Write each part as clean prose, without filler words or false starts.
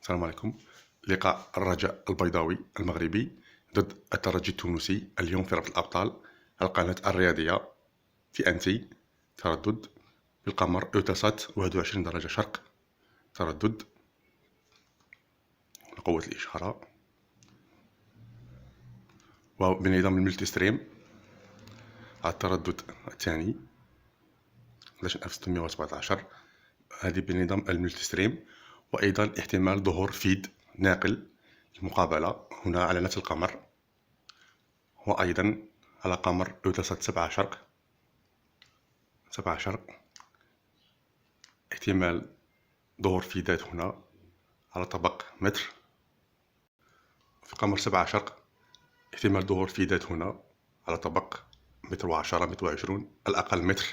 السلام عليكم. لقاء الرجاء البيضاوي المغربي ضد الترجي التونسي اليوم في رابطة الأبطال القناة الرياضية TNT. تردد بالقمر اوتسات 21 درجة شرق. تردد قوة الإشارة وبنظام الملتي ستريم على التردد الثاني 11617. هذه بنظام الملتي ستريم، وأيضا احتمال ظهور فيد ناقل المقابلة هنا على نفس القمر، وأيضا على قمر اوتسات 7 شرق احتمال ظهور فيدات هنا على طبق متر. في قمر 7 شرق احتمال ظهور فيدات هنا على طبق متر 10 متر 20 الأقل متر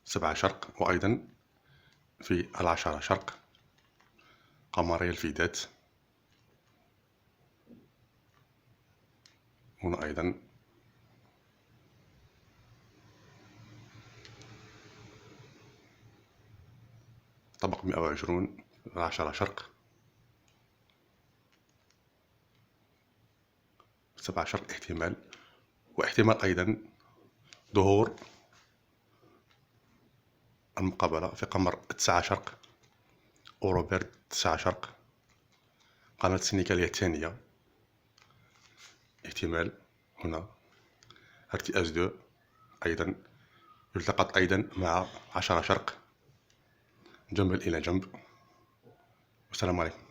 7 شرق، وأيضا في 10 شرق قمرية الفيدات هنا أيضا. طبق 120 10 شرق 7 شرق احتمال، واحتمال أيضا ظهور المقابلة في قمر 9 شرق أوروبيرد 9 شرق قناة السنغالية الثانية. احتمال هنا RTS 2 أيضا يلتقط أيضا مع 10 شرق جنبا إلى جنب. والسلام عليكم.